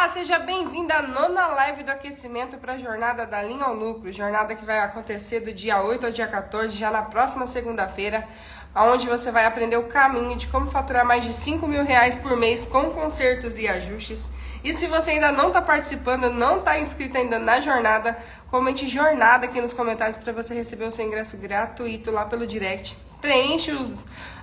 Olá, seja bem-vindo à nona live do aquecimento para a jornada da linha ao lucro, jornada que vai acontecer do dia 8 ao dia 14, já na próxima segunda-feira, onde você vai aprender o caminho de como faturar mais de R$ 5.000 por mês com consertos e ajustes. E se você ainda não está participando, não está inscrito ainda na jornada, comente jornada aqui nos comentários para você receber o seu ingresso gratuito lá pelo direct. Preenche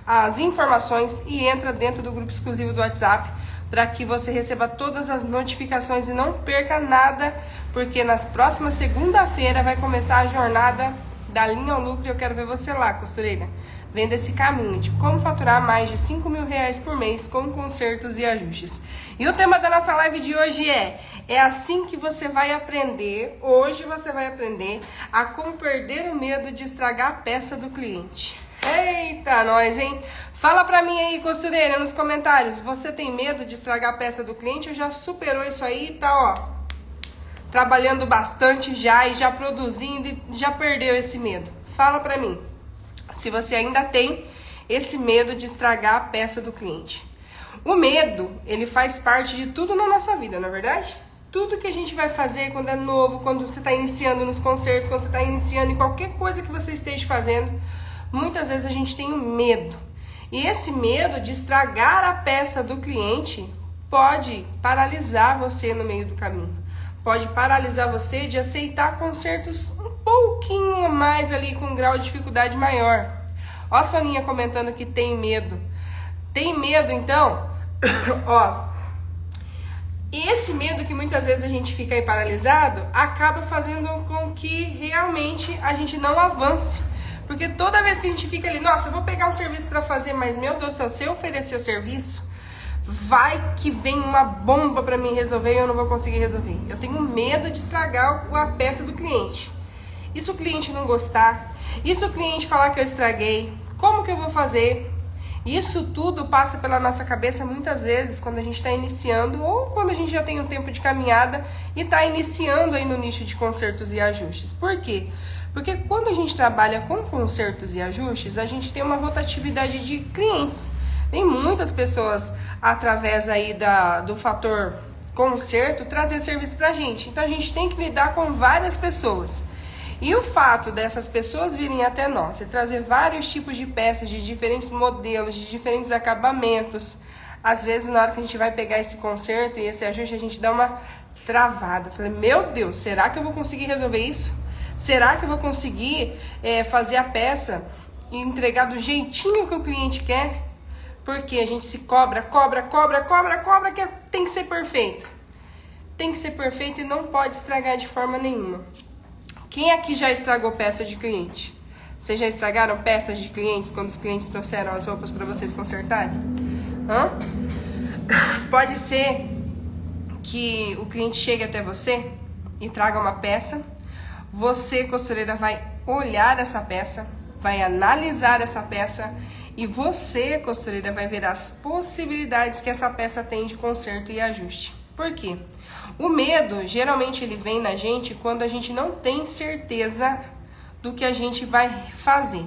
as informações e entra dentro do grupo exclusivo do WhatsApp, para que você receba todas as notificações e não perca nada, porque nas próximas segunda-feira vai começar a jornada da linha ao lucro e eu quero ver você lá, costureira, vendo esse caminho de como faturar mais de R$ 5.000 por mês com consertos e ajustes. E o tema da nossa live de hoje é assim que você vai aprender, hoje você vai aprender a como perder o medo de estragar a peça do cliente. Eita, nós, hein? Fala pra mim aí, costureira, nos comentários. Você tem medo de estragar a peça do cliente ou já superou isso aí e tá, ó, trabalhando bastante já e já produzindo e já perdeu esse medo? Fala pra mim se você ainda tem esse medo de estragar a peça do cliente. O medo, ele faz parte de tudo na nossa vida, não é verdade? Tudo que a gente vai fazer quando é novo, quando você tá iniciando nos concertos, quando você tá iniciando em qualquer coisa que você esteja fazendo, muitas vezes a gente tem um medo. E esse medo de estragar a peça do cliente pode paralisar você no meio do caminho. Pode paralisar você de aceitar consertos um pouquinho mais ali, com um grau de dificuldade maior. Ó a Soninha comentando que tem medo. Tem medo, então? Ó, e esse medo que muitas vezes a gente fica aí paralisado, acaba fazendo com que realmente a gente não avance. Porque toda vez que a gente fica ali, nossa, eu vou pegar um serviço para fazer, mas meu Deus do céu, se eu oferecer o serviço, vai que vem uma bomba para mim resolver e eu não vou conseguir resolver. Eu tenho medo de estragar a peça do cliente. E se o cliente não gostar? E se o cliente falar que eu estraguei? Como que eu vou fazer? Isso tudo passa pela nossa cabeça muitas vezes quando a gente está iniciando ou quando a gente já tem um tempo de caminhada e está iniciando aí no nicho de consertos e ajustes. Por quê? Porque quando a gente trabalha com consertos e ajustes, a gente tem uma rotatividade de clientes. Tem muitas pessoas, através aí do fator conserto, trazer serviço pra gente. Então a gente tem que lidar com várias pessoas. E o fato dessas pessoas virem até nós e trazer vários tipos de peças, de diferentes modelos, de diferentes acabamentos, às vezes na hora que a gente vai pegar esse conserto e esse ajuste, a gente dá uma travada. Falei, meu Deus, será que eu vou conseguir resolver isso? Será que eu vou conseguir fazer a peça e entregar do jeitinho que o cliente quer? Porque a gente se cobra, que tem que ser perfeito. Tem que ser perfeito e não pode estragar de forma nenhuma. Quem aqui já estragou peça de cliente? Vocês já estragaram peças de clientes quando os clientes trouxeram as roupas para vocês consertarem? Hã? Pode ser que o cliente chegue até você e traga uma peça. Você, costureira, vai olhar essa peça, vai analisar essa peça e você, costureira, vai ver as possibilidades que essa peça tem de conserto e ajuste. Por quê? O medo, geralmente, ele vem na gente quando a gente não tem certeza do que a gente vai fazer.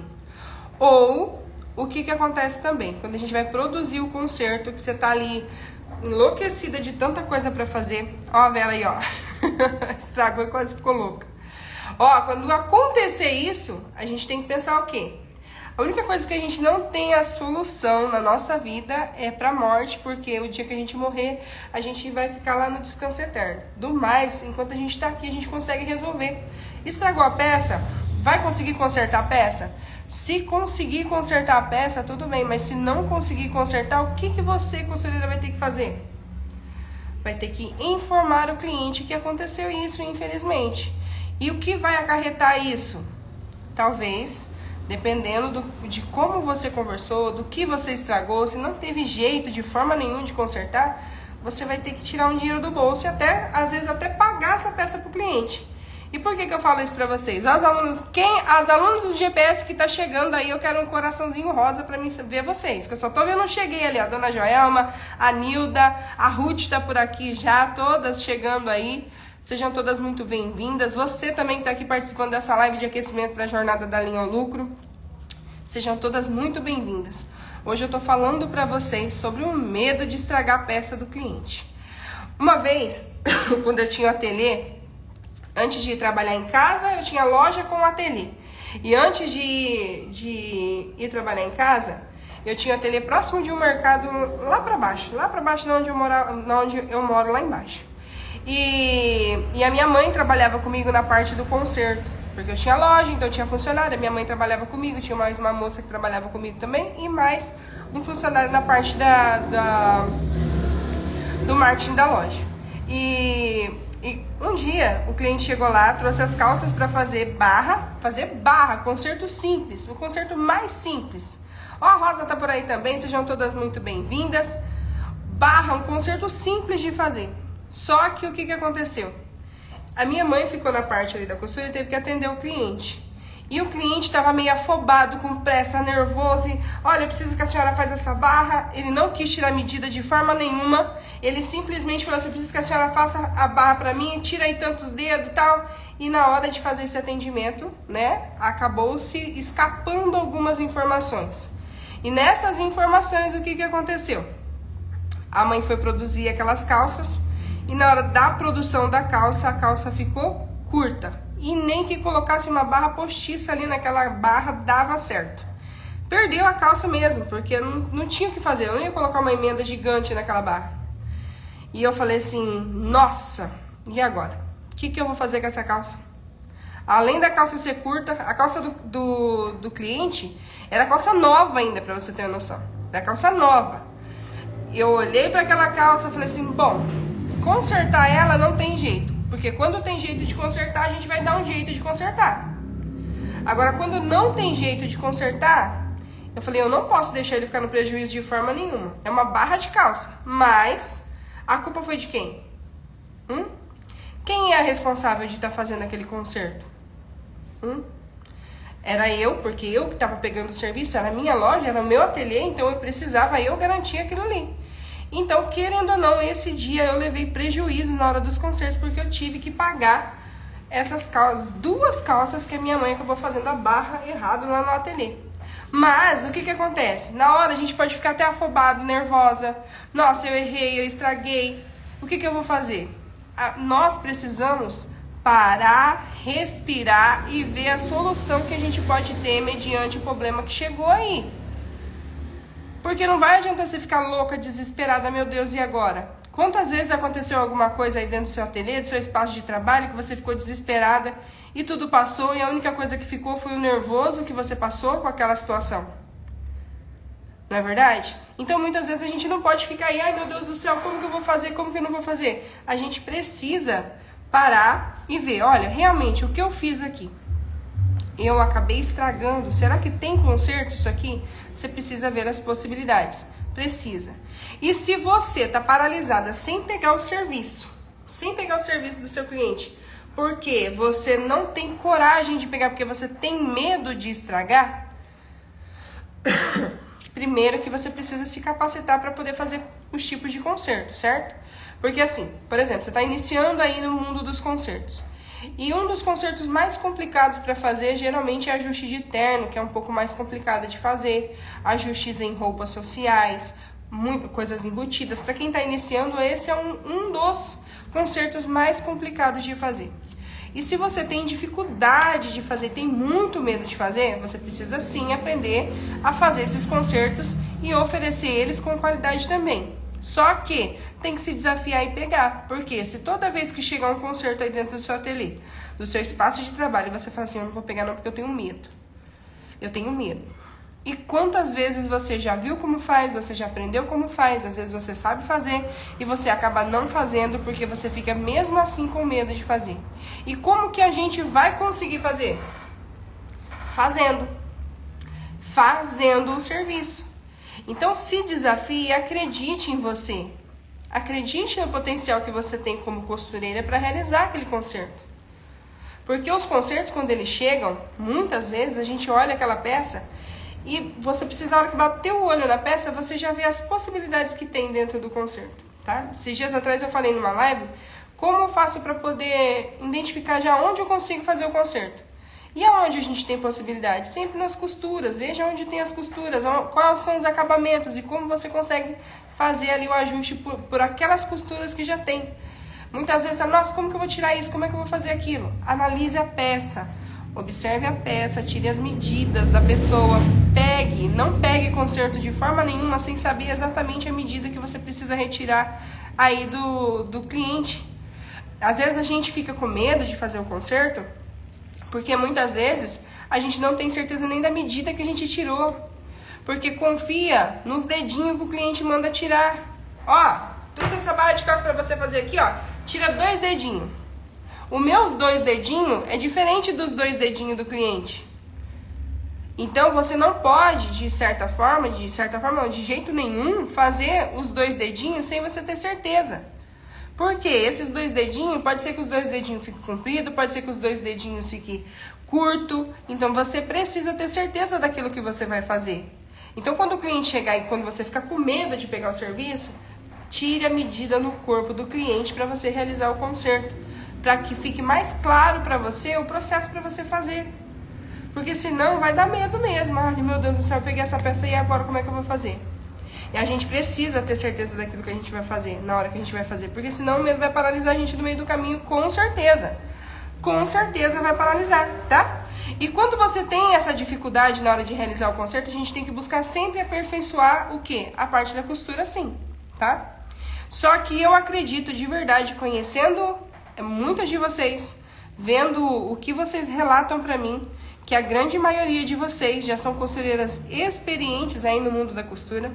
Ou, o que acontece também? Quando a gente vai produzir o conserto, que você tá ali enlouquecida de tanta coisa para fazer. Ó a vela aí, ó. Estragou e quase ficou louca. Ó, quando acontecer isso, a gente tem que pensar o quê? A única coisa que a gente não tem a solução na nossa vida é pra morte, porque o dia que a gente morrer, a gente vai ficar lá no descanso eterno. Do mais, enquanto a gente tá aqui, a gente consegue resolver. Estragou a peça? Vai conseguir consertar a peça? Se conseguir consertar a peça, tudo bem, mas se não conseguir consertar, o que você, costureira, vai ter que fazer? Vai ter que informar o cliente que aconteceu isso, infelizmente. E o que vai acarretar isso? Talvez, dependendo de como você conversou, do que você estragou, se não teve jeito de forma nenhuma de consertar, você vai ter que tirar um dinheiro do bolso e até, às vezes, até pagar essa peça para o cliente. E por que eu falo isso para vocês? As alunos dos GPS que tá chegando aí, eu quero um coraçãozinho rosa para mim ver vocês, que eu só tô vendo, cheguei ali, a dona Joelma, a Nilda, a Ruth tá por aqui já, todas chegando aí. Sejam todas muito bem-vindas. Você também que está aqui participando dessa live de aquecimento para a jornada da linha ao lucro. Sejam todas muito bem-vindas. Hoje eu estou falando para vocês sobre o medo de estragar a peça do cliente. Uma vez, quando eu tinha o ateliê, antes de ir trabalhar em casa, eu tinha loja com ateliê. E antes de ir trabalhar em casa, eu tinha ateliê próximo de um mercado lá pra baixo de onde eu moro lá embaixo. E a minha mãe trabalhava comigo na parte do conserto, porque eu tinha loja, então eu tinha funcionário, a minha mãe trabalhava comigo, tinha mais uma moça que trabalhava comigo também, e mais um funcionário na parte do marketing da loja. E um dia o cliente chegou lá, trouxe as calças para fazer barra, conserto simples, o conserto mais simples. Ó, a Rosa tá por aí também, sejam todas muito bem-vindas. Barra, um conserto simples de fazer. Só que o que aconteceu? A minha mãe ficou na parte ali da costura e teve que atender o cliente. E o cliente estava meio afobado, com pressa, nervoso. E, olha, eu preciso que a senhora faça essa barra. Ele não quis tirar medida de forma nenhuma. Ele simplesmente falou assim, eu preciso que a senhora faça a barra para mim, tira aí tantos dedos e tal. E na hora de fazer esse atendimento, né, acabou-se escapando algumas informações. E nessas informações, o que aconteceu? A mãe foi produzir aquelas calças. E na hora da produção da calça, a calça ficou curta. E nem que colocasse uma barra postiça ali naquela barra dava certo. Perdeu a calça mesmo, porque não tinha o que fazer. Eu não ia colocar uma emenda gigante naquela barra. E eu falei assim, nossa, e agora? O que eu vou fazer com essa calça? Além da calça ser curta, a calça do cliente era calça nova ainda, pra você ter uma noção. Era calça nova. Eu olhei para aquela calça e falei assim, bom, consertar ela não tem jeito, porque quando tem jeito de consertar, a gente vai dar um jeito de consertar. Agora, quando não tem jeito de consertar, eu falei, eu não posso deixar ele ficar no prejuízo de forma nenhuma. É uma barra de calça, mas a culpa foi de quem? Quem é a responsável de estar fazendo aquele conserto? Era eu, porque eu que estava pegando o serviço, era a minha loja, era o meu ateliê, então eu precisava garantir aquilo ali. Então, querendo ou não, esse dia eu levei prejuízo na hora dos concertos, porque eu tive que pagar essas calças, 2 calças que a minha mãe acabou fazendo a barra errado lá no ateliê. Mas, o que acontece? Na hora a gente pode ficar até afobado, nervosa. Nossa, eu errei, eu estraguei. O que eu vou fazer? Nós precisamos parar, respirar e ver a solução que a gente pode ter mediante o problema que chegou aí. Porque não vai adiantar você ficar louca, desesperada, meu Deus, e agora? Quantas vezes aconteceu alguma coisa aí dentro do seu ateliê, do seu espaço de trabalho, que você ficou desesperada e tudo passou e a única coisa que ficou foi o nervoso que você passou com aquela situação? Não é verdade? Então, muitas vezes a gente não pode ficar aí, ai meu Deus do céu, como que eu vou fazer, como que eu não vou fazer? A gente precisa parar e ver, olha, realmente, o que eu fiz aqui? Eu acabei estragando, será que tem conserto isso aqui? Você precisa ver as possibilidades, precisa. E se você está paralisada sem pegar o serviço do seu cliente, porque você não tem coragem de pegar, porque você tem medo de estragar, primeiro que você precisa se capacitar para poder fazer os tipos de conserto, certo? Porque assim, por exemplo, você está iniciando aí no mundo dos consertos. E um dos consertos mais complicados para fazer geralmente é ajuste de terno, que é um pouco mais complicado de fazer, ajustes em roupas sociais, coisas embutidas. Para quem está iniciando, esse é um dos consertos mais complicados de fazer. E se você tem dificuldade de fazer, tem muito medo de fazer, você precisa sim aprender a fazer esses consertos e oferecer eles com qualidade também. Só que tem que se desafiar e pegar, porque se toda vez que chegar um conserto aí dentro do seu ateliê, do seu espaço de trabalho, você fala assim, eu não vou pegar não porque eu tenho medo. Eu tenho medo. E quantas vezes você já viu como faz, você já aprendeu como faz, às vezes você sabe fazer e você acaba não fazendo porque você fica mesmo assim com medo de fazer. E como que a gente vai conseguir fazer? Fazendo o serviço. Então se desafie e acredite em você. Acredite no potencial que você tem como costureira para realizar aquele conserto. Porque os consertos, quando eles chegam, muitas vezes a gente olha aquela peça e você precisa, na hora que bater o olho na peça, você já vê as possibilidades que tem dentro do conserto, tá? Esses dias atrás eu falei numa live como eu faço para poder identificar já onde eu consigo fazer o conserto. E aonde a gente tem possibilidade? Sempre nas costuras. Veja onde tem as costuras, quais são os acabamentos e como você consegue fazer ali o ajuste por aquelas costuras que já tem. Muitas vezes, nossa, como que eu vou tirar isso? Como é que eu vou fazer aquilo? Analise a peça, observe a peça, tire as medidas da pessoa, não pegue conserto de forma nenhuma sem saber exatamente a medida que você precisa retirar aí do cliente. Às vezes a gente fica com medo de fazer o conserto, porque muitas vezes a gente não tem certeza nem da medida que a gente tirou, porque confia nos dedinhos que o cliente manda tirar. Ó, trouxe essa barra de calça para você fazer aqui, ó, tira 2 dedinhos. Os meus 2 dedinhos é diferente dos 2 dedinhos do cliente. Então você não pode, de certa forma, não, de jeito nenhum, fazer os 2 dedinhos sem você ter certeza. Porque esses 2 dedinhos, pode ser que os 2 dedinhos fiquem compridos, pode ser que os 2 dedinhos fiquem curto. Então você precisa ter certeza daquilo que você vai fazer. Então quando o cliente chegar e quando você ficar com medo de pegar o serviço, tire a medida no corpo do cliente para você realizar o conserto, para que fique mais claro para você o processo para você fazer. Porque senão vai dar medo mesmo. Ai, meu Deus do céu, eu peguei essa peça e agora como é que eu vou fazer? E a gente precisa ter certeza daquilo que a gente vai fazer, na hora que a gente vai fazer. Porque senão o medo vai paralisar a gente no meio do caminho, com certeza. Com certeza vai paralisar, tá? E quando você tem essa dificuldade na hora de realizar o conserto, a gente tem que buscar sempre aperfeiçoar o quê? A parte da costura, sim, tá? Só que eu acredito de verdade, conhecendo muitas de vocês, vendo o que vocês relatam pra mim, que a grande maioria de vocês já são costureiras experientes aí no mundo da costura,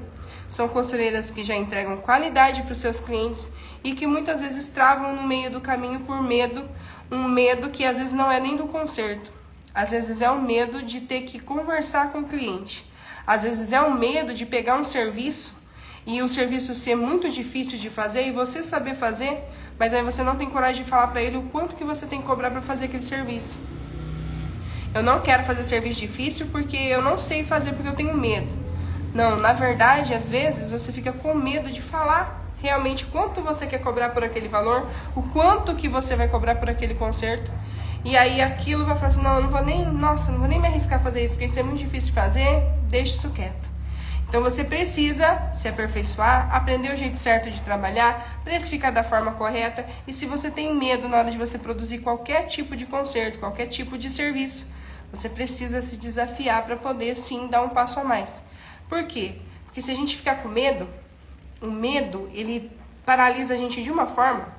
são costureiras que já entregam qualidade para os seus clientes e que muitas vezes travam no meio do caminho por medo, um medo que às vezes não é nem do conserto, às vezes é o medo de ter que conversar com o cliente, às vezes é o medo de pegar um serviço e o serviço ser muito difícil de fazer e você saber fazer, mas aí você não tem coragem de falar para ele o quanto que você tem que cobrar para fazer aquele serviço. Eu não quero fazer serviço difícil porque eu não sei fazer, porque eu tenho medo. Não, na verdade, às vezes você fica com medo de falar realmente quanto você quer cobrar por aquele valor, o quanto que você vai cobrar por aquele conserto. E aí aquilo vai falar assim, não, não vou nem me arriscar a fazer isso, porque isso é muito difícil de fazer, deixa isso quieto. Então você precisa se aperfeiçoar, aprender o jeito certo de trabalhar, precificar da forma correta. E se você tem medo na hora de você produzir qualquer tipo de conserto, qualquer tipo de serviço, você precisa se desafiar para poder sim dar um passo a mais. Por quê? Porque se a gente ficar com medo, o medo ele paralisa a gente de uma forma.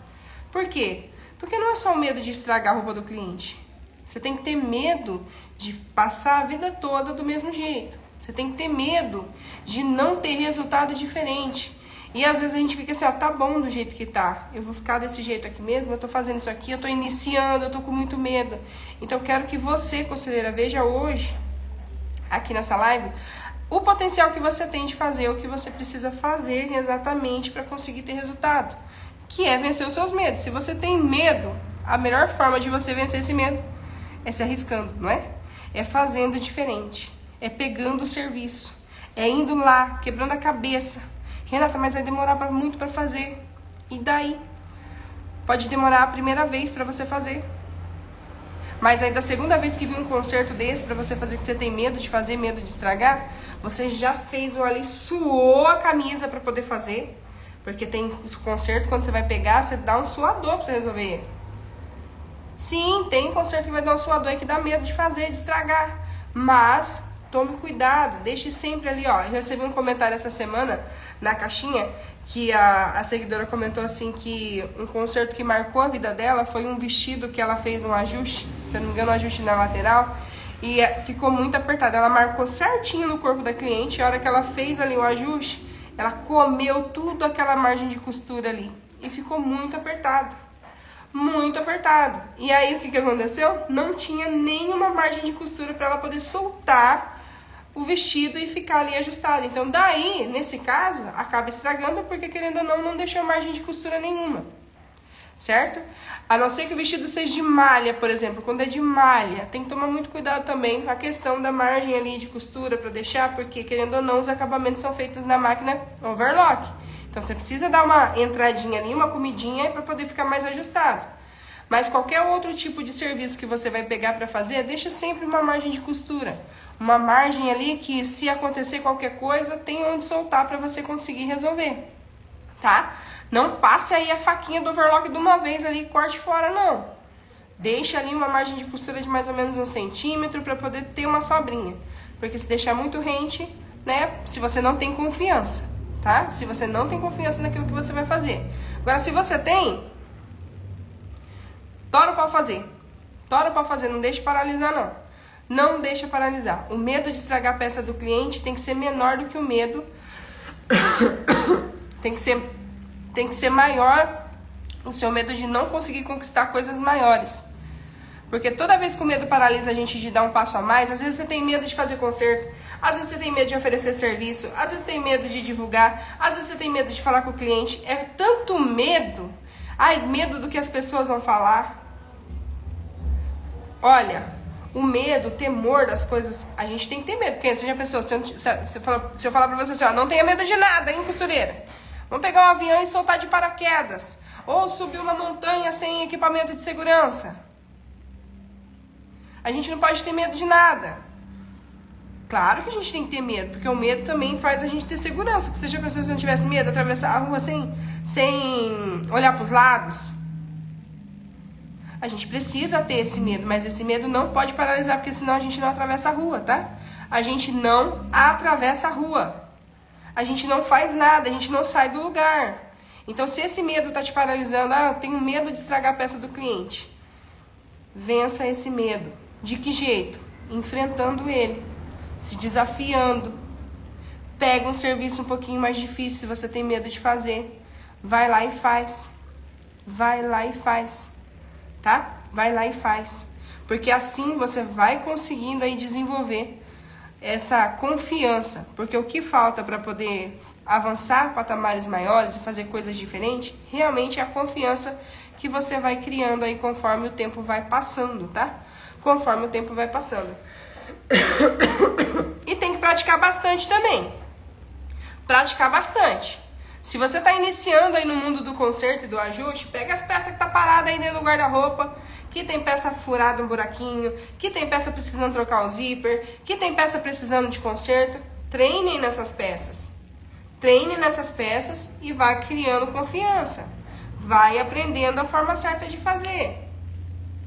Por quê? Porque não é só o medo de estragar a roupa do cliente. Você tem que ter medo de passar a vida toda do mesmo jeito. Você tem que ter medo de não ter resultado diferente. E às vezes a gente fica assim, ó, tá bom do jeito que tá. Eu vou ficar desse jeito aqui mesmo, eu tô fazendo isso aqui, eu tô iniciando, eu tô com muito medo. Então eu quero que você, costureira, veja hoje, aqui nessa live, o potencial que você tem de fazer, o que você precisa fazer exatamente para conseguir ter resultado. Que é vencer os seus medos. Se você tem medo, a melhor forma de você vencer esse medo é se arriscando, não é? É fazendo diferente. É pegando o serviço, é indo lá, quebrando a cabeça. Renata, mas vai demorar muito para fazer. E daí? Pode demorar a primeira vez para você fazer. Mas aí da segunda vez que vir um conserto desse para você fazer que você tem medo de fazer, medo de estragar, você já fez ali, suou a camisa para poder fazer. Porque tem conserto, quando você vai pegar, você dá um suador para você resolver ele. Sim, tem conserto que vai dar um suador e que dá medo de fazer, de estragar. Mas tome cuidado, deixe sempre ali, ó. Eu recebi um comentário essa semana na caixinha que a seguidora comentou assim que um conserto que marcou a vida dela foi um vestido que ela fez um ajuste, se eu não me engano, um ajuste na lateral, e ficou muito apertado. Ela marcou certinho no corpo da cliente, e a hora que ela fez ali o ajuste, ela comeu tudo aquela margem de costura ali e ficou muito apertado. Muito apertado. E aí o que aconteceu? Não tinha nenhuma margem de costura para ela poder soltar o vestido e ficar ali ajustado. Então daí, nesse caso, acaba estragando porque querendo ou não deixou margem de costura nenhuma. Certo? A não ser que o vestido seja de malha, por exemplo. Quando é de malha, tem que tomar muito cuidado também com a questão da margem ali de costura para deixar, porque querendo ou não, os acabamentos são feitos na máquina overlock. Então você precisa dar uma entradinha ali, uma comidinha para poder ficar mais ajustado. Mas qualquer outro tipo de serviço que você vai pegar para fazer, deixa sempre uma margem de costura. Uma margem ali que, se acontecer qualquer coisa, tem onde soltar para você conseguir resolver, tá? Não passe aí a faquinha do overlock de uma vez ali e corte fora, não. Deixa ali uma margem de costura de mais ou menos 1 centímetro para poder ter uma sobrinha. Porque se deixar muito rente, né, se você não tem confiança, tá? Se você não tem confiança naquilo que você vai fazer. Agora, se você tem, tora para fazer. Tora para fazer, não deixe paralisar, não. Não deixa paralisar. O medo de estragar a peça do cliente tem que ser menor do que o medo. tem que ser maior o seu medo de não conseguir conquistar coisas maiores. Porque toda vez que o medo paralisa a gente de dar um passo a mais, às vezes você tem medo de fazer conserto, às vezes você tem medo de oferecer serviço, às vezes tem medo de divulgar, às vezes você tem medo de falar com o cliente. É tanto medo. Ai, medo do que as pessoas vão falar. Olha, o medo, o temor das coisas, a gente tem que ter medo. Porque você já pensou, se eu falar pra você assim, ó, não tenha medo de nada, hein, costureira? Vamos pegar um avião e soltar de paraquedas. Ou subir uma montanha sem equipamento de segurança. A gente não pode ter medo de nada. Claro que a gente tem que ter medo, porque o medo também faz a gente ter segurança. Porque você já pensou se não tivesse medo, atravessar a rua sem olhar para os lados? A gente precisa ter esse medo, mas esse medo não pode paralisar, porque senão a gente não atravessa a rua, tá? A gente não atravessa a rua. A gente não faz nada, a gente não sai do lugar. Então, se esse medo tá te paralisando, eu tenho medo de estragar a peça do cliente. Vença esse medo. De que jeito? Enfrentando ele, se desafiando. Pega um serviço um pouquinho mais difícil, se você tem medo de fazer. Vai lá e faz. Vai lá e faz. Tá? Vai lá e faz. Porque assim você vai conseguindo aí desenvolver essa confiança. Porque o que falta para poder avançar patamares maiores e fazer coisas diferentes, realmente é a confiança que você vai criando aí conforme o tempo vai passando, tá? Conforme o tempo vai passando. E tem que praticar bastante também. Praticar bastante. Se você está iniciando aí no mundo do conserto e do ajuste, pega as peças que tá parada aí dentro do guarda-roupa, que tem peça furada um buraquinho, que tem peça precisando trocar o zíper, que tem peça precisando de conserto. Treinem nessas peças. Treine nessas peças e vá criando confiança. Vai aprendendo a forma certa de fazer,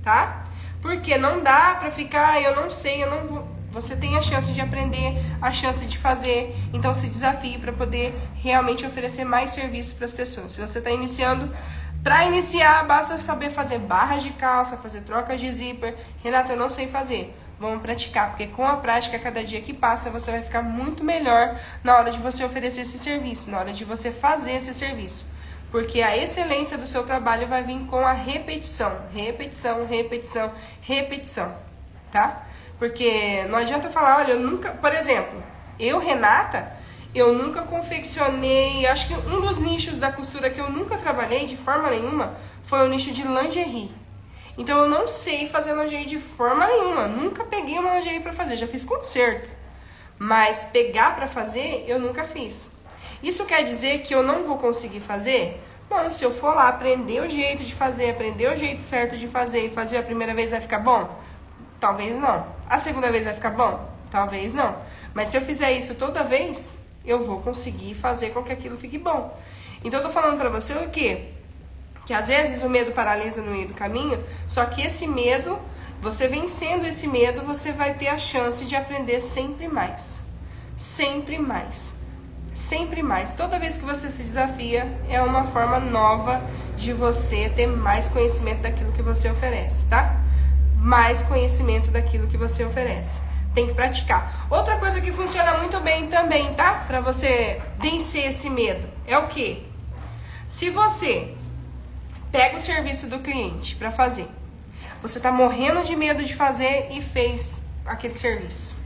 tá? Porque não dá pra ficar, eu não sei, eu não vou. Você tem a chance de aprender, a chance de fazer, então se desafie para poder realmente oferecer mais serviços para as pessoas. Se você está iniciando, para iniciar basta saber fazer barras de calça, fazer trocas de zíper. Renata, eu não sei fazer. Vamos praticar, porque com a prática, cada dia que passa, você vai ficar muito melhor na hora de você oferecer esse serviço, na hora de você fazer esse serviço. Porque a excelência do seu trabalho vai vir com a repetição, repetição, repetição, repetição, tá? Porque não adianta falar, olha, eu nunca, por exemplo, eu, Renata, eu nunca confeccionei, acho que um dos nichos da costura que eu nunca trabalhei de forma nenhuma foi o nicho de lingerie. Então eu não sei fazer lingerie de forma nenhuma, nunca peguei uma lingerie pra fazer, já fiz conserto, mas pegar pra fazer eu nunca fiz. Isso quer dizer que eu não vou conseguir fazer? Não, se eu for lá aprender o jeito de fazer, aprender o jeito certo de fazer e fazer a primeira vez vai ficar bom? Talvez não. A segunda vez vai ficar bom? Talvez não. Mas se eu fizer isso toda vez, eu vou conseguir fazer com que aquilo fique bom. Então eu tô falando pra você o quê? Que às vezes o medo paralisa no meio do caminho, só que esse medo, você vencendo esse medo, você vai ter a chance de aprender sempre mais. Sempre mais. Sempre mais. Toda vez que você se desafia, é uma forma nova de você ter mais conhecimento daquilo que você oferece, tá? Mais conhecimento daquilo que você oferece. Tem que praticar. Outra coisa que funciona muito bem também, tá? Pra você vencer esse medo, é o quê? Se você pega o serviço do cliente pra fazer, você tá morrendo de medo de fazer e fez aquele serviço.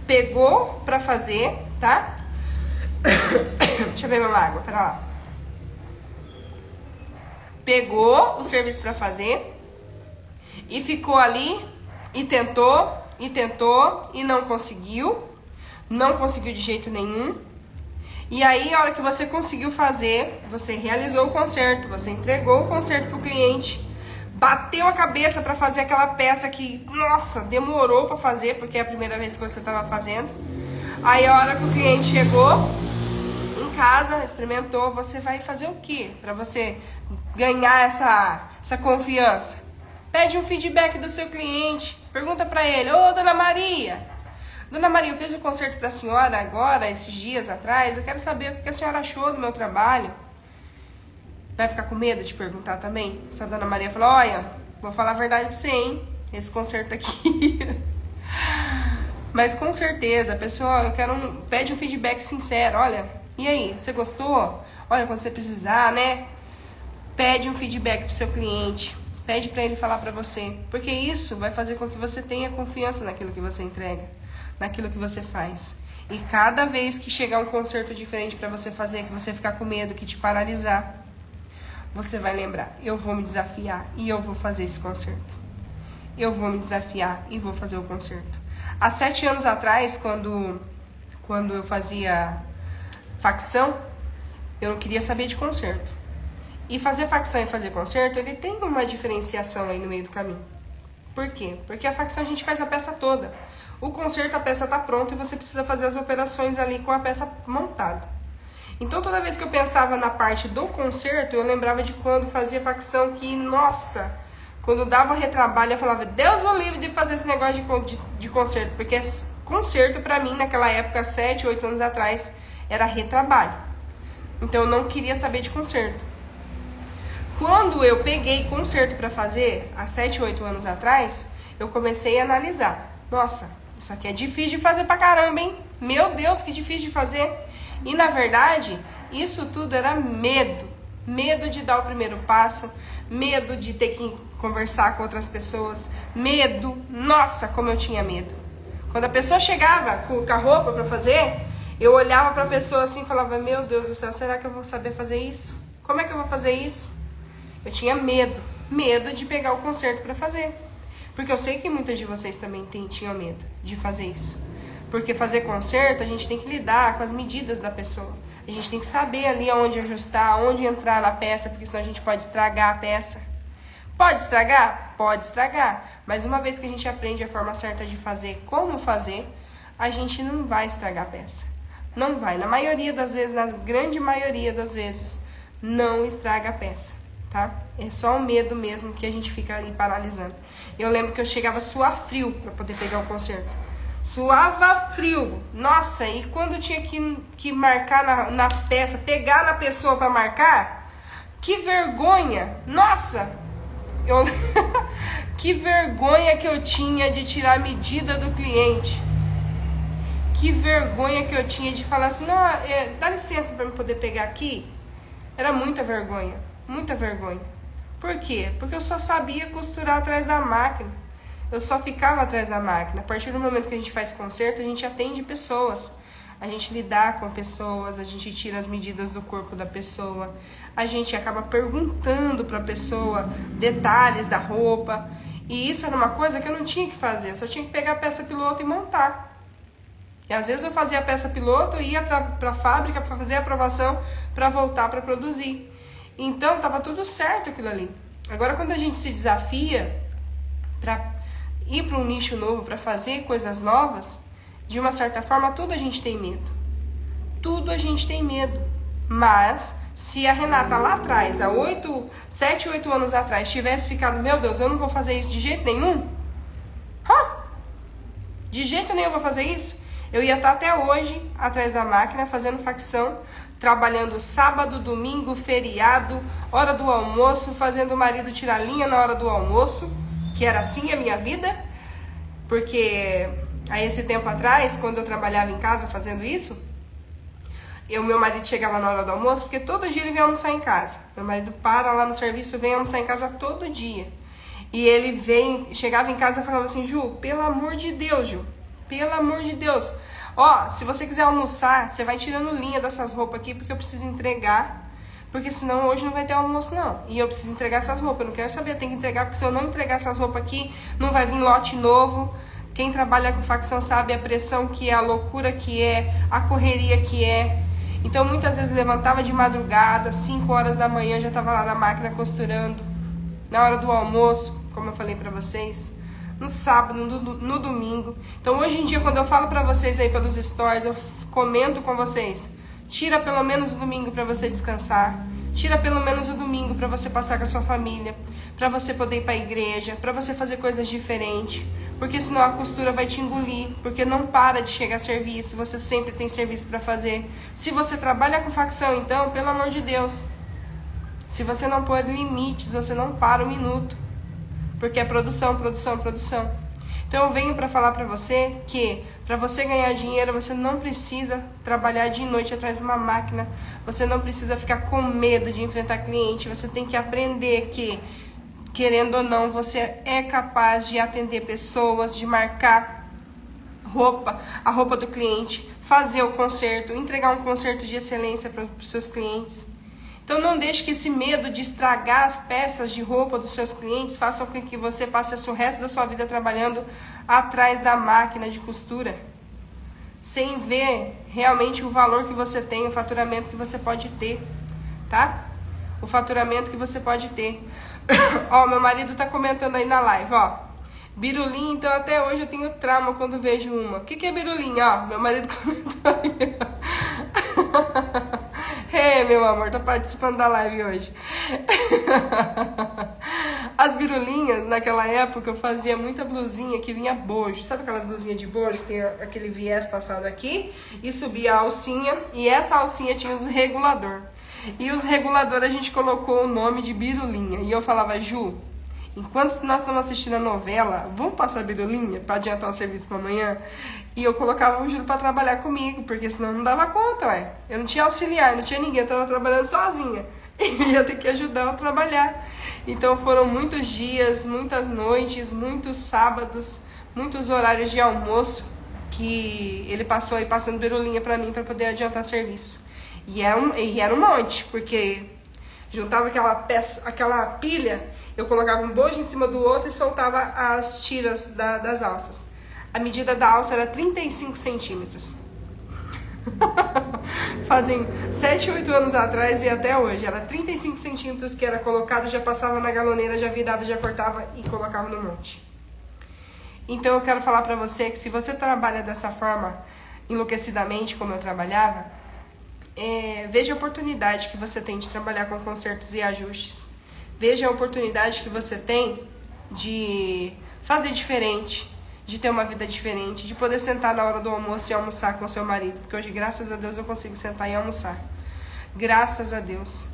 Pegou pra fazer, tá? Deixa eu beber uma água, pera lá. Pegou o serviço pra fazer e ficou ali e tentou e não conseguiu de jeito nenhum. E aí, a hora que você conseguiu fazer, você realizou o conserto, você entregou o conserto pro cliente, bateu a cabeça para fazer aquela peça que, nossa, demorou para fazer, porque é a primeira vez que você estava fazendo. Aí, a hora que o cliente chegou em casa, experimentou, você vai fazer o quê para você ganhar essa confiança? Pede um feedback do seu cliente, pergunta para ele: ô, dona Maria, eu fiz o conserto para a senhora agora, esses dias atrás, eu quero saber o que a senhora achou do meu trabalho. Vai ficar com medo de perguntar também? Se a dona Maria falar: olha, vou falar a verdade pra você, hein, esse conserto aqui. Mas com certeza, a pessoa pede um feedback sincero: olha, e aí, você gostou? Olha, quando você precisar, né? Pede um feedback pro seu cliente, pede para ele falar para você, porque isso vai fazer com que você tenha confiança naquilo que você entrega, naquilo que você faz. E cada vez que chegar um conserto diferente para você fazer, que você ficar com medo, que te paralisar, você vai lembrar: eu vou me desafiar e eu vou fazer esse conserto. Eu vou me desafiar e vou fazer o conserto. Há 7 anos atrás, quando eu fazia facção, eu não queria saber de conserto. E fazer facção e fazer conserto, ele tem uma diferenciação aí no meio do caminho. Por quê? Porque a facção a gente faz a peça toda. O conserto, a peça tá pronta e você precisa fazer as operações ali com a peça montada. Então, toda vez que eu pensava na parte do conserto, eu lembrava de quando fazia facção que, nossa, quando dava retrabalho, eu falava: Deus o livre de fazer esse negócio de conserto. Porque conserto, pra mim, naquela época, 7, 8 anos atrás, era retrabalho. Então, eu não queria saber de conserto. Quando eu peguei conserto para fazer, há 7, 8 anos atrás, eu comecei a analisar. Nossa, isso aqui é difícil de fazer pra caramba, hein? Meu Deus, que difícil de fazer. E, na verdade, isso tudo era medo. Medo de dar o primeiro passo, medo de ter que conversar com outras pessoas, medo. Nossa, como eu tinha medo. Quando a pessoa chegava com a roupa para fazer, eu olhava para a pessoa assim e falava: meu Deus do céu, será que eu vou saber fazer isso? Como é que eu vou fazer isso? Eu tinha medo de pegar o conserto para fazer. Porque eu sei que muitas de vocês também tinham medo de fazer isso. Porque fazer conserto, a gente tem que lidar com as medidas da pessoa. A gente tem que saber ali aonde ajustar, aonde entrar na peça, porque senão a gente pode estragar a peça. Pode estragar? Pode estragar. Mas uma vez que a gente aprende a forma certa de fazer, como fazer, a gente não vai estragar a peça. Não vai. Na maioria das vezes, na grande maioria das vezes, não estraga a peça. Tá? É só o medo mesmo que a gente fica ali paralisando. Eu lembro que eu chegava a suar frio para poder pegar o conserto. Suava frio. Nossa, e quando tinha que marcar na peça, pegar na pessoa para marcar, que vergonha. Nossa, que vergonha que eu tinha de tirar a medida do cliente. Que vergonha que eu tinha de falar assim: não, dá licença para eu poder pegar aqui. Era muita vergonha. Muita vergonha. Por quê? Porque eu só sabia costurar atrás da máquina. Eu só ficava atrás da máquina. A partir do momento que a gente faz conserto, a gente atende pessoas. A gente lidar com pessoas, a gente tira as medidas do corpo da pessoa. A gente acaba perguntando para a pessoa detalhes da roupa. E isso era uma coisa que eu não tinha que fazer. Eu só tinha que pegar a peça piloto e montar. E às vezes eu fazia a peça piloto e ia para a fábrica para fazer a aprovação para voltar para produzir. Então, estava tudo certo aquilo ali. Agora, quando a gente se desafia para ir para um nicho novo, para fazer coisas novas, de uma certa forma, tudo a gente tem medo. Tudo a gente tem medo. Mas, se a Renata lá atrás, há 7, 8 anos atrás, tivesse ficado: meu Deus, eu não vou fazer isso de jeito nenhum. De jeito nenhum eu vou fazer isso. Eu ia estar até hoje atrás da máquina, fazendo facção, trabalhando sábado, domingo, feriado, hora do almoço, fazendo o marido tirar linha na hora do almoço, que era assim a minha vida, porque há esse tempo atrás, quando eu trabalhava em casa fazendo isso, meu marido chegava na hora do almoço, porque todo dia ele vem almoçar em casa. Meu marido para lá no serviço, vem almoçar em casa todo dia. E ele chegava em casa e falava assim: Ju, pelo amor de Deus, Ju, pelo amor de Deus, ó, se você quiser almoçar, você vai tirando linha dessas roupas aqui, porque eu preciso entregar, porque senão hoje não vai ter almoço não, e eu preciso entregar essas roupas, eu não quero saber, tem que entregar, porque se eu não entregar essas roupas aqui, não vai vir lote novo. Quem trabalha com facção sabe a pressão que é, a loucura que é, a correria que é. Então muitas vezes levantava de madrugada, 5 horas da manhã já estava lá na máquina costurando, na hora do almoço, como eu falei pra vocês, no sábado, no domingo. Então hoje em dia, quando eu falo pra vocês aí pelos stories, eu comento com vocês, tira pelo menos o domingo pra você descansar, tira pelo menos o domingo pra você passar com a sua família, pra você poder ir pra igreja, pra você fazer coisas diferentes, porque senão a costura vai te engolir, porque não para de chegar serviço, você sempre tem serviço pra fazer. Se você trabalha com facção, então, pelo amor de Deus, se você não pôr limites, você não para um minuto, porque é produção, produção, produção. Então eu venho para falar para você que para você ganhar dinheiro, você não precisa trabalhar de noite atrás de uma máquina, você não precisa ficar com medo de enfrentar cliente, você tem que aprender que, querendo ou não, você é capaz de atender pessoas, de marcar a roupa do cliente, fazer o conserto, entregar um conserto de excelência para os seus clientes. Então não deixe que esse medo de estragar as peças de roupa dos seus clientes faça com que você passe o resto da sua vida trabalhando atrás da máquina de costura, sem ver realmente o valor que você tem, o faturamento que você pode ter, tá? O faturamento que você pode ter. Ó, meu marido tá comentando aí na live, ó. Birulinha, então até hoje eu tenho trauma quando vejo uma. O que é birulinha? Ó, meu marido comentou aí. Meu amor, tá participando da live hoje. As birulinhas, naquela época, eu fazia muita blusinha que vinha bojo. Sabe aquelas blusinhas de bojo que tem aquele viés passado aqui? E subia a alcinha, e essa alcinha tinha os regulador. E os reguladores a gente colocou o nome de birulinha. E eu falava, Ju, enquanto nós estamos assistindo a novela, vamos passar a birulinha para adiantar o serviço da manhã? E eu colocava o Júlio para trabalhar comigo, porque senão não dava conta, ué. Eu não tinha auxiliar, não tinha ninguém, eu estava trabalhando sozinha. E ia ter que ajudar a trabalhar. Então foram muitos dias, muitas noites, muitos sábados, muitos horários de almoço que ele passou aí passando birulinha para mim para poder adiantar serviço. E era um monte, porque juntava aquela pilha, eu colocava um bojo em cima do outro e soltava as tiras das alças. A medida da alça era 35 centímetros. Fazem 7, 8 anos atrás e até hoje. Era 35 centímetros que era colocado, já passava na galoneira, já virava, já cortava e colocava no monte. Então eu quero falar pra você que se você trabalha dessa forma, enlouquecidamente como eu trabalhava, veja a oportunidade que você tem de trabalhar com consertos e ajustes. Veja a oportunidade que você tem de fazer diferente, de ter uma vida diferente, de poder sentar na hora do almoço e almoçar com seu marido, porque hoje, graças a Deus, eu consigo sentar e almoçar. Graças a Deus,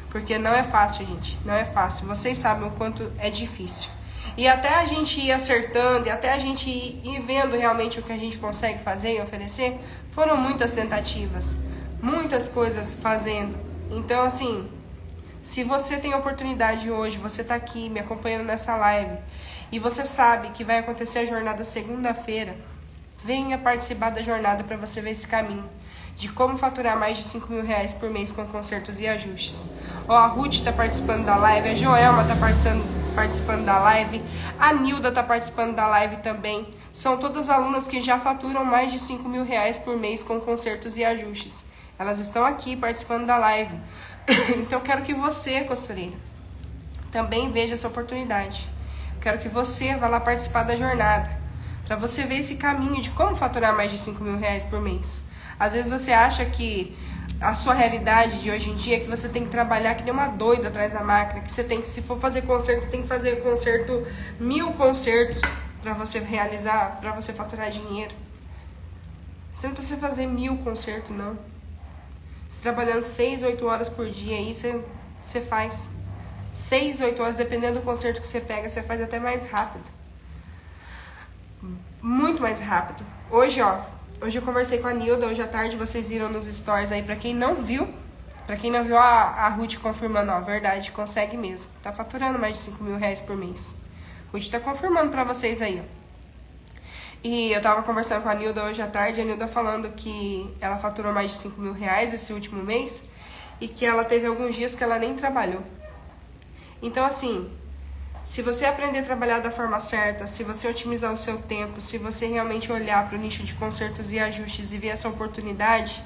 porque não é fácil, gente, não é fácil. Vocês sabem o quanto é difícil. E até a gente ir acertando, e até a gente ir vendo realmente o que a gente consegue fazer e oferecer, foram muitas tentativas, muitas coisas fazendo. Então, assim, se você tem a oportunidade hoje, você tá aqui me acompanhando nessa live, e você sabe que vai acontecer a jornada segunda-feira, venha participar da jornada para você ver esse caminho de como faturar mais de 5 mil reais por mês com consertos e ajustes. Ó, a Ruth está participando da live, a Joelma está participando da live, a Nilda está participando da live também. São todas alunas que já faturam mais de 5 mil reais por mês com consertos e ajustes. Elas estão aqui participando da live. Então eu quero que você, costureira, também veja essa oportunidade. Quero que você vá lá participar da jornada, para você ver esse caminho de como faturar mais de 5 mil reais por mês. Às vezes você acha que a sua realidade de hoje em dia é que você tem que trabalhar que nem uma doida atrás da máquina, que você tem que, se for fazer concerto, você tem que fazer concerto, 1000 concertos para você realizar, para você faturar dinheiro. Você não precisa fazer 1000 concertos, não. Você trabalhando 6, 8 horas por dia aí, você faz 6, 8 horas, dependendo do concerto que você pega, você faz até mais rápido. Muito mais rápido. Hoje eu conversei com a Nilda, hoje à tarde, vocês viram nos stories aí, pra quem não viu, a Ruth confirmando, ó, verdade, consegue mesmo. Tá faturando mais de 5 mil reais por mês. Ruth tá confirmando pra vocês aí, ó. E eu tava conversando com a Nilda hoje à tarde, a Nilda falando que ela faturou mais de 5 mil reais esse último mês, e que ela teve alguns dias que ela nem trabalhou. Então, assim, Se você aprender a trabalhar da forma certa, se você otimizar o seu tempo, se você realmente olhar para o nicho de consertos e ajustes e ver essa oportunidade,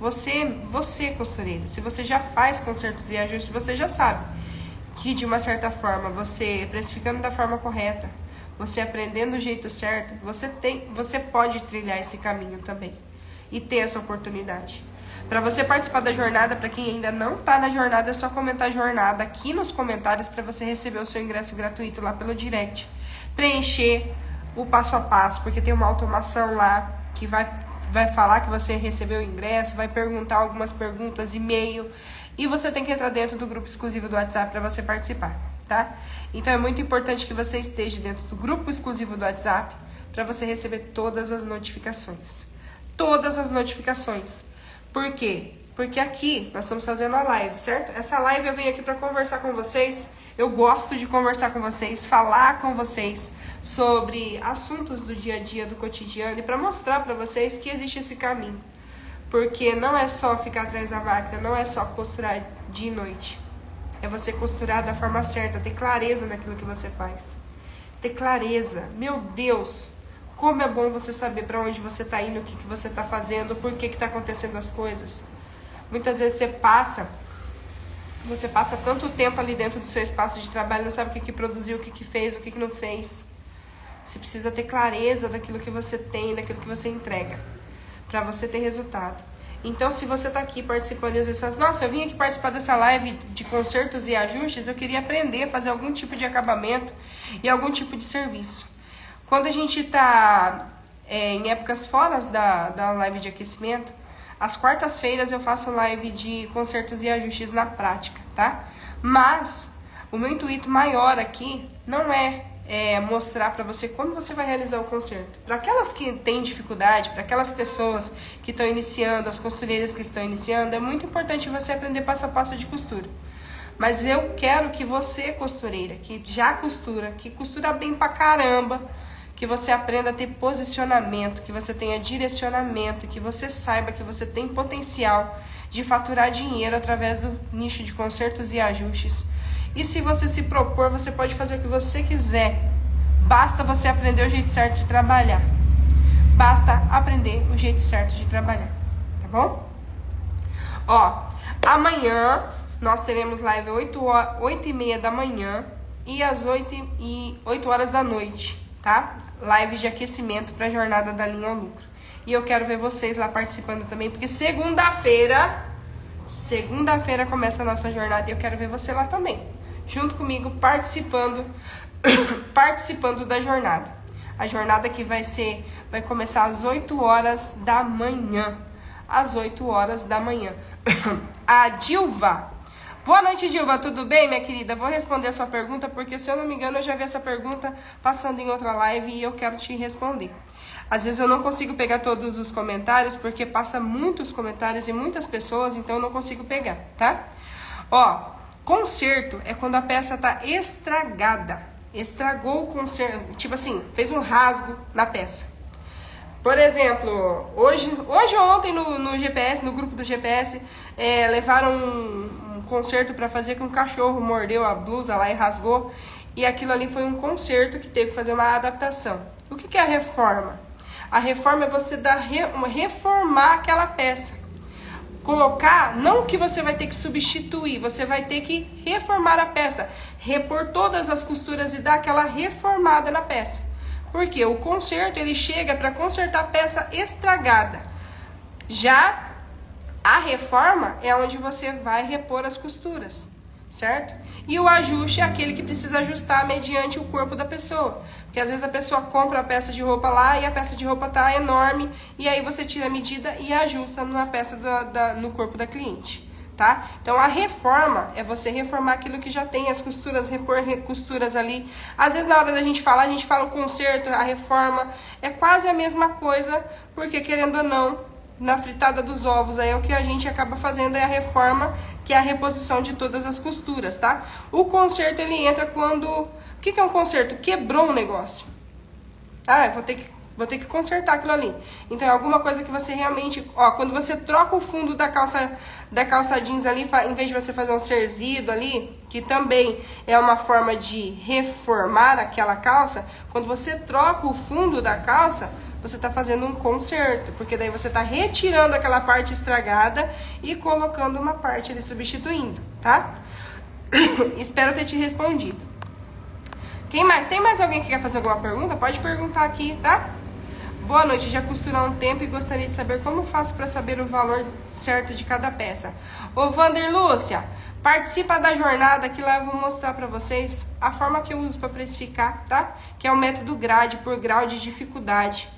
você costureira, se você já faz consertos e ajustes, você já sabe que de uma certa forma, você precificando da forma correta, você aprendendo do jeito certo, você pode trilhar esse caminho também e ter essa oportunidade. Para você participar da jornada, para quem ainda não está na jornada, é só comentar jornada aqui nos comentários para você receber o seu ingresso gratuito lá pelo direct. Preencher o passo a passo, porque tem uma automação lá que vai falar que você recebeu o ingresso, vai perguntar algumas perguntas, e-mail, e você tem que entrar dentro do grupo exclusivo do WhatsApp para você participar, tá? Então é muito importante que você esteja dentro do grupo exclusivo do WhatsApp para você receber todas as notificações. Todas as notificações. Por quê? Porque aqui nós estamos fazendo a live, certo? Essa live eu venho aqui para conversar com vocês. Eu gosto de conversar com vocês, falar com vocês sobre assuntos do dia a dia, do cotidiano, e para mostrar para vocês que existe esse caminho. Porque não é só ficar atrás da máquina, não é só costurar dia e noite. É você costurar da forma certa, ter clareza naquilo que você faz. Ter clareza. Meu Deus! Como é bom você saber para onde você está indo, o que você está fazendo, por que está acontecendo as coisas. Muitas vezes você passa tanto tempo ali dentro do seu espaço de trabalho, não sabe o que produziu, o que fez, o que não fez. Você precisa ter clareza daquilo que você tem, daquilo que você entrega, para você ter resultado. Então, se você está aqui participando e às vezes fala, nossa, eu vim aqui participar dessa live de consertos e ajustes, eu queria aprender a fazer algum tipo de acabamento e algum tipo de serviço. Quando a gente está em épocas fora da live de aquecimento, às quartas-feiras eu faço live de consertos e ajustes na prática, tá? Mas o meu intuito maior aqui não é mostrar para você como você vai realizar o conserto. Para aquelas que têm dificuldade, para aquelas pessoas que estão iniciando, as costureiras que estão iniciando, é muito importante você aprender passo a passo de costura. Mas eu quero que você, costureira, que já costura, que costura bem pra caramba, que você aprenda a ter posicionamento, que você tenha direcionamento, que você saiba que você tem potencial de faturar dinheiro através do nicho de consertos e ajustes. E se você se propor, você pode fazer o que você quiser. Basta você aprender o jeito certo de trabalhar. Basta aprender o jeito certo de trabalhar, tá bom? Ó, amanhã nós teremos live 8h30 da manhã e às 8 horas da noite, tá? Live de aquecimento para a jornada da linha ao lucro. E eu quero ver vocês lá participando também, porque segunda-feira começa a nossa jornada e eu quero ver você lá também, junto comigo, participando da jornada. A jornada que vai começar às 8 horas da manhã. Às 8 horas da manhã. A Dilva. Boa noite, Dilva. Tudo bem, minha querida? Vou responder a sua pergunta, porque se eu não me engano, eu já vi essa pergunta passando em outra live e eu quero te responder. Às vezes eu não consigo pegar todos os comentários, porque passa muitos comentários e muitas pessoas, então eu não consigo pegar, tá? Ó, conserto é quando a peça tá estragada. Estragou o conserto, tipo assim, fez um rasgo na peça. Por exemplo, hoje ou ontem no GPS, no grupo do GPS, levaram um conserto para fazer que um cachorro mordeu a blusa lá e rasgou. E aquilo ali foi um conserto que teve que fazer uma adaptação. O que é a reforma? A reforma é você reformar aquela peça. Colocar, não que você vai ter que substituir, você vai ter que reformar a peça. Repor todas as costuras e dar aquela reformada na peça. Porque o conserto, ele chega para consertar a peça estragada. Já a reforma é onde você vai repor as costuras, certo? E o ajuste é aquele que precisa ajustar mediante o corpo da pessoa. Porque às vezes a pessoa compra a peça de roupa lá e a peça de roupa tá enorme, e aí você tira a medida e ajusta na peça no corpo da cliente, tá? Então a reforma é você reformar aquilo que já tem, as costuras, repor costuras ali. Às vezes na hora da gente fala o conserto, a reforma, é quase a mesma coisa, porque querendo ou não, na fritada dos ovos, aí o que a gente acaba fazendo é a reforma, que é a reposição de todas as costuras, tá? O conserto, ele entra quando... O que é um conserto? Quebrou um negócio. Ah, eu vou ter que Vou ter que consertar aquilo ali. Então é alguma coisa que você realmente, ó, quando você troca o fundo da calça jeans ali, em vez de você fazer um cerzido ali, que também é uma forma de reformar aquela calça, quando você troca o fundo da calça, você tá fazendo um conserto, porque daí você tá retirando aquela parte estragada e colocando uma parte ali substituindo, tá? Espero ter te respondido. Quem mais? Tem mais alguém que quer fazer alguma pergunta? Pode perguntar aqui, tá? Boa noite, já costuro há um tempo e gostaria de saber como faço para saber o valor certo de cada peça. Ô Vander Lúcia, participa da jornada que lá eu vou mostrar para vocês a forma que eu uso para precificar, tá? Que é o método grade por grau de dificuldade,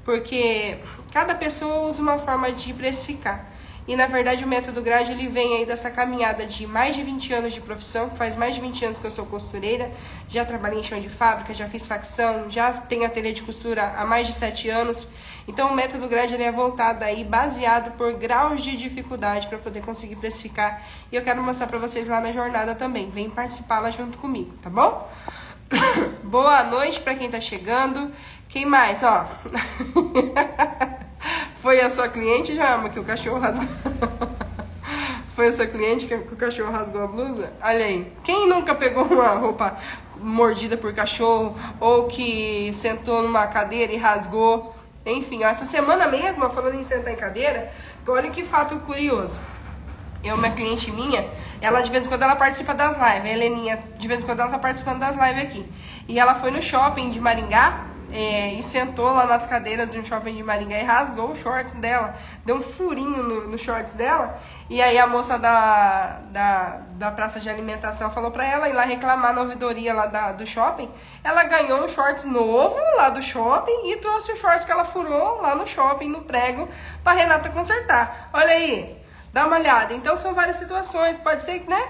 porque cada pessoa usa uma forma de precificar. E na verdade o método grade ele vem aí dessa caminhada de mais de 20 anos de profissão, que faz mais de 20 anos que eu sou costureira, já trabalhei em chão de fábrica, já fiz facção, já tenho ateliê de costura há mais de 7 anos. Então o método grade ele é voltado aí, baseado por graus de dificuldade para poder conseguir precificar. E eu quero mostrar para vocês lá na jornada também, vem participar lá junto comigo, tá bom? Boa noite para quem tá chegando. Quem mais, ó? Foi a sua cliente, Jama, que o cachorro rasgou? Foi a sua cliente que o cachorro rasgou a blusa? Olha aí. Quem nunca pegou uma roupa mordida por cachorro ou que sentou numa cadeira e rasgou? Enfim, ó, essa semana mesmo, falando em sentar em cadeira, olha que fato curioso. Uma cliente minha, ela de vez em quando ela participa das lives. A Heleninha, de vez em quando ela tá participando das lives aqui. E ela foi no shopping de Maringá, e sentou lá nas cadeiras de um shopping de Maringá e rasgou os shorts dela. Deu um furinho no shorts dela. E aí a moça da praça de alimentação falou pra ela ir lá reclamar na ouvidoria lá do shopping. Ela ganhou um shorts novo lá do shopping e trouxe os shorts que ela furou lá no shopping, no prego, pra Renata consertar. Olha aí, dá uma olhada. Então são várias situações. Pode ser que, né?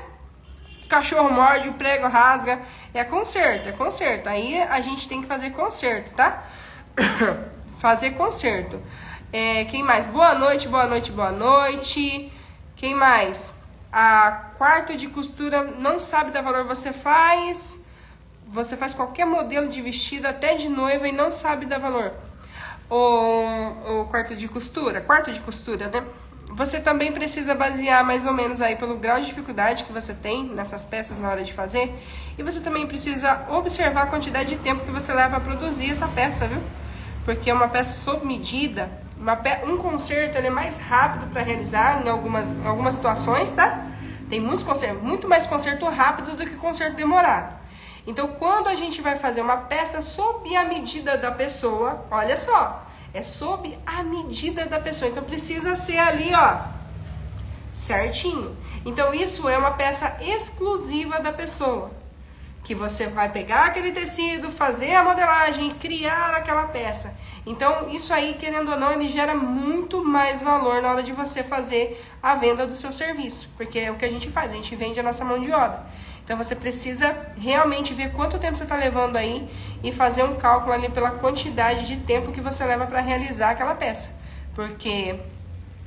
Cachorro morde, o prego rasga, é conserto, é conserto. Aí a gente tem que fazer conserto, tá? Fazer conserto. Quem mais? Boa noite, boa noite, boa noite. Quem mais? A quarto de costura não sabe dar valor, você faz qualquer modelo de vestido, até de noiva, e não sabe dar valor. O quarto de costura, né? Você também precisa basear mais ou menos aí pelo grau de dificuldade que você tem nessas peças na hora de fazer. E você também precisa observar a quantidade de tempo que você leva a produzir essa peça, viu? Porque uma peça sob medida, um conserto ele é mais rápido para realizar em algumas situações, tá? Tem muito mais conserto rápido do que conserto demorado. Então, quando a gente vai fazer uma peça sob a medida da pessoa, olha só, é sob a medida da pessoa. Então, precisa ser ali, ó, certinho. Então, isso é uma peça exclusiva da pessoa. Que você vai pegar aquele tecido, fazer a modelagem e criar aquela peça. Então, isso aí, querendo ou não, ele gera muito mais valor na hora de você fazer a venda do seu serviço. Porque é o que a gente faz, a gente vende a nossa mão de obra. Então, você precisa realmente ver quanto tempo você está levando aí e fazer um cálculo ali pela quantidade de tempo que você leva para realizar aquela peça. Porque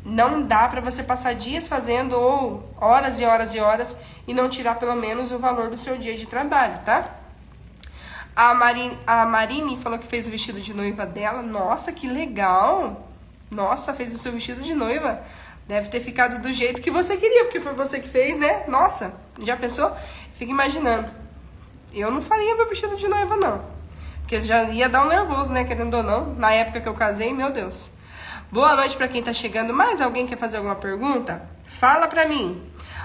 não dá para você passar dias fazendo ou horas e horas e horas e não tirar pelo menos o valor do seu dia de trabalho, tá? A Marine falou que fez o vestido de noiva dela. Nossa, que legal! Nossa, fez o seu vestido de noiva. Deve ter ficado do jeito que você queria, porque foi você que fez, né? Nossa, já pensou? Fica imaginando. Eu não faria meu vestido de noiva, não. Porque já ia dar um nervoso, né? Querendo ou não. Na época que eu casei, meu Deus. Boa noite para quem tá chegando. Mais alguém quer fazer alguma pergunta? Fala pra mim.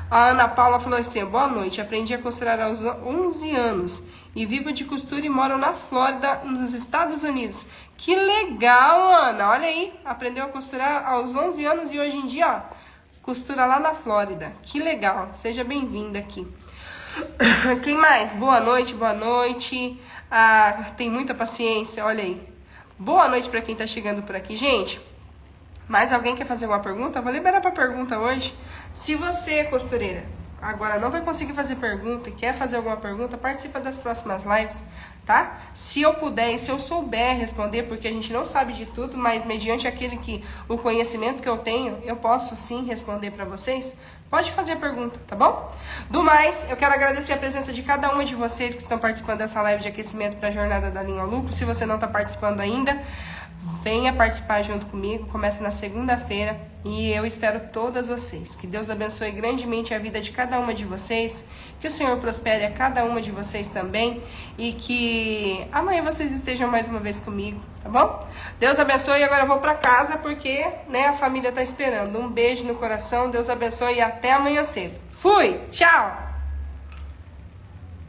A Ana Paula falou assim, boa noite. Aprendi a costurar aos 11 anos. E vivo de costura e moro na Flórida, nos Estados Unidos. Que legal, Ana. Olha aí. Aprendeu a costurar aos 11 anos e hoje em dia, ó, costura lá na Flórida. Que legal. Seja bem-vinda aqui. Quem mais? Boa noite, boa noite. Tem muita paciência, olha aí. Boa noite para quem tá chegando por aqui, gente. Mais alguém quer fazer alguma pergunta? Vou liberar para pergunta hoje. Se você, costureira, agora não vai conseguir fazer pergunta e quer fazer alguma pergunta, participa das próximas lives, tá? Se eu puder e se eu souber responder, porque a gente não sabe de tudo, mas mediante o conhecimento que eu tenho, eu posso sim responder para vocês. Pode fazer a pergunta, tá bom? Do mais, eu quero agradecer a presença de cada uma de vocês que estão participando dessa live de aquecimento para a Jornada da Linha ao Lucro. Se você não está participando ainda, venha participar junto comigo, começa na segunda-feira e eu espero todas vocês. Que Deus abençoe grandemente a vida de cada uma de vocês, que o Senhor prospere a cada uma de vocês também e que amanhã vocês estejam mais uma vez comigo, tá bom? Deus abençoe e agora eu vou para casa porque, né, a família tá esperando. Um beijo no coração, Deus abençoe e até amanhã cedo. Fui, tchau!